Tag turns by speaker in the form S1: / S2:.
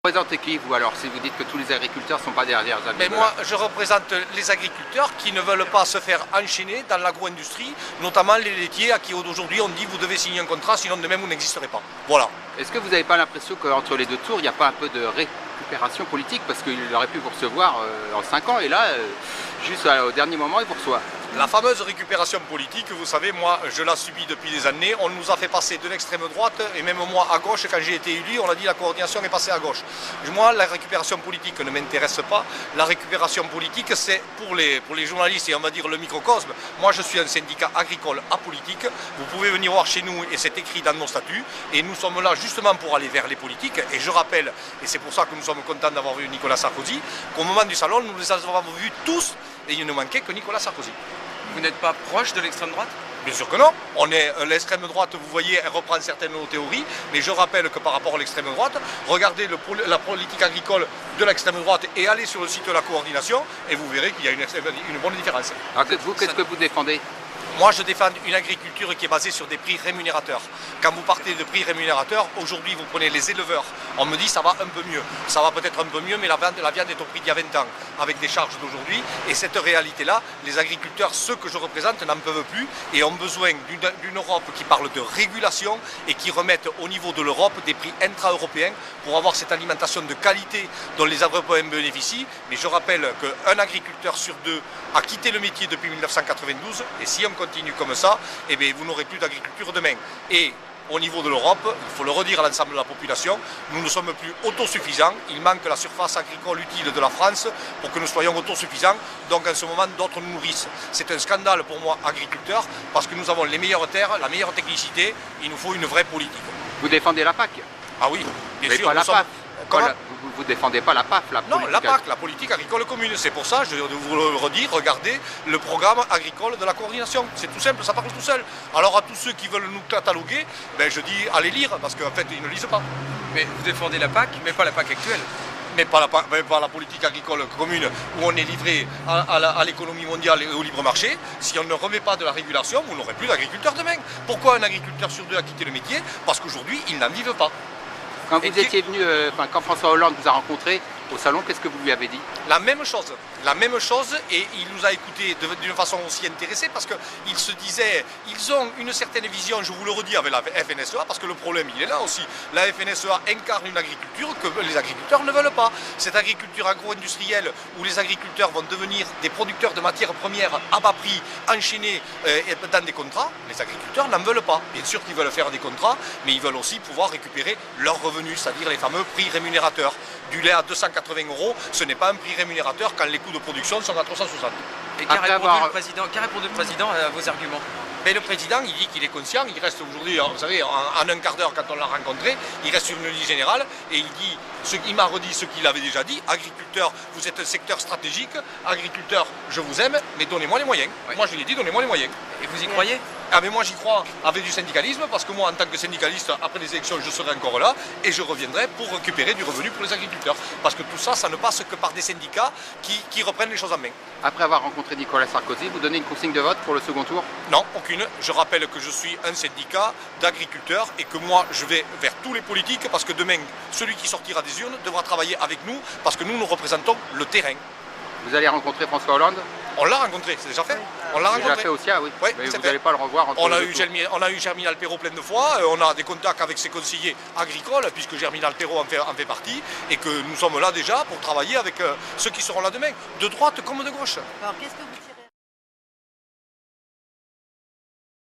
S1: Vous représentez qui, vous, alors, si vous dites que tous les agriculteurs ne sont pas derrière Jacques
S2: Mais
S1: Degola?
S2: moi, je représente les agriculteurs qui ne veulent pas se faire enchaîner dans l'agro-industrie, notamment les laitiers à qui aujourd'hui on dit vous devez signer un contrat, sinon demain vous n'existerez pas. Voilà.
S1: Est-ce que vous n'avez pas l'impression qu'entre les deux tours, il n'y a pas un peu de récupération politique? Parce qu'il aurait pu vous recevoir en 5 ans et là, juste au dernier moment, il vous reçoit.
S2: La fameuse récupération politique, vous savez, moi je la subis depuis des années. On nous a fait passer de l'extrême droite et même moi à gauche, quand j'ai été élu, on a dit la coordination est passée à gauche. Moi, la récupération politique ne m'intéresse pas. La récupération politique, c'est pour les journalistes et on va dire le microcosme. Moi, je suis un syndicat agricole apolitique. Vous pouvez venir voir chez nous et c'est écrit dans nos statuts. Et nous sommes là justement pour aller vers les politiques. Et je rappelle, et c'est pour ça que nous sommes contents d'avoir vu Nicolas Sarkozy, qu'au moment du salon, nous les avons vus tous et il ne manquait que Nicolas Sarkozy.
S3: Vous n'êtes pas proche de l'extrême droite?
S2: Bien sûr que non. On est l'extrême droite, vous voyez, elle reprend certaines de nos théories, mais je rappelle que par rapport à l'extrême droite, regardez la politique agricole de l'extrême droite et allez sur le site de la coordination et vous verrez qu'il y a une bonne différence.
S1: Alors, vous, qu'est-ce que vous défendez?
S2: Moi, je défends une agriculture qui est basée sur des prix rémunérateurs. Quand vous partez de prix rémunérateurs, aujourd'hui, vous prenez les éleveurs. On me dit ça va un peu mieux. Ça va peut-être un peu mieux, mais la viande est au prix d'il y a 20 ans, avec des charges d'aujourd'hui. Et cette réalité-là, les agriculteurs, ceux que je représente, n'en peuvent plus et ont besoin d'une Europe qui parle de régulation et qui remette au niveau de l'Europe des prix intra-européens pour avoir cette alimentation de qualité dont les Européens bénéficient. Mais je rappelle qu'un agriculteur sur deux a quitté le métier depuis 1992 et si on continue comme ça, eh bien, vous n'aurez plus d'agriculture demain. Et au niveau de l'Europe, il faut le redire à l'ensemble de la population, nous ne sommes plus autosuffisants. Il manque la surface agricole utile de la France pour que nous soyons autosuffisants. Donc en ce moment, d'autres nous nourrissent. C'est un scandale pour moi, agriculteur, parce que nous avons les meilleures terres, la meilleure technicité. Il nous faut une vraie politique.
S1: Vous défendez la PAC?
S2: Ah oui, bien
S1: mais
S2: sûr.
S1: pas la PAF.
S2: Comment?
S1: Vous ne défendez pas la PAF,
S2: Non, la PAC, la politique agricole commune. C'est pour ça, je vous le redis, regardez le programme agricole de la coordination. C'est tout simple, ça parle tout seul. Alors à tous ceux qui veulent nous cataloguer, ben, je dis allez lire, parce qu'en fait, ils ne lisent pas.
S3: Mais vous défendez la PAC, mais pas la PAC actuelle.
S2: Mais pas la politique agricole commune où on est livré à l'économie mondiale et au libre marché. Si on ne remet pas de la régulation, vous n'aurez plus d'agriculteurs demain. Pourquoi un agriculteur sur deux a quitté le métier? Parce qu'aujourd'hui, ils n'en vivent pas.
S1: Quand vous étiez venu, quand François Hollande vous a rencontré au salon, qu'est-ce que vous lui avez dit?
S2: La même chose, et il nous a écoutés d'une façon aussi intéressée parce qu'ils se disaient, ils ont une certaine vision, je vous le redis, avec la FNSEA, parce que le problème il est là aussi. La FNSEA incarne une agriculture que les agriculteurs ne veulent pas. Cette agriculture agro-industrielle où les agriculteurs vont devenir des producteurs de matières premières à bas prix, enchaînés dans des contrats, les agriculteurs n'en veulent pas. Bien sûr qu'ils veulent faire des contrats, mais ils veulent aussi pouvoir récupérer leurs revenus, c'est-à-dire les fameux prix rémunérateurs. Du lait à 280 €, ce n'est pas un prix rémunérateur quand les coûts de production sont à 360.
S3: Et qu'a répondu le président à vos arguments?
S2: Mais le président, il dit qu'il est conscient, il reste aujourd'hui, vous savez, en un quart d'heure quand on l'a rencontré, il reste sur une ligne générale et il m'a redit ce qu'il avait déjà dit, agriculteur, vous êtes un secteur stratégique, agriculteur, je vous aime, mais donnez-moi les moyens. Oui. Moi je lui ai dit, donnez-moi les moyens.
S3: Et vous y croyez?
S2: Ah mais moi j'y crois avec du syndicalisme parce que moi en tant que syndicaliste après les élections je serai encore là et je reviendrai pour récupérer du revenu pour les agriculteurs parce que tout ça, ça ne passe que par des syndicats qui reprennent les choses en main.
S1: Après avoir rencontré Nicolas Sarkozy, vous donnez une consigne de vote pour le second tour?
S2: Non, aucune. Je rappelle que je suis un syndicat d'agriculteurs et que moi je vais vers tous les politiques parce que demain celui qui sortira des urnes devra travailler avec nous parce que nous représentons le terrain.
S1: Vous allez rencontrer François Hollande?
S2: On l'a rencontré, c'est déjà fait. On l'a rencontré.
S1: Déjà fait aussi, ah oui.
S2: Oui,
S1: mais vous n'allez pas le revoir entre
S2: on a eu Germinal Perrault plein de fois, on a des contacts avec ses conseillers agricoles, puisque Germinal Perrault en fait partie, et que nous sommes là déjà pour travailler avec ceux qui seront là demain, de droite comme de gauche.
S4: Alors qu'est-ce que vous tirez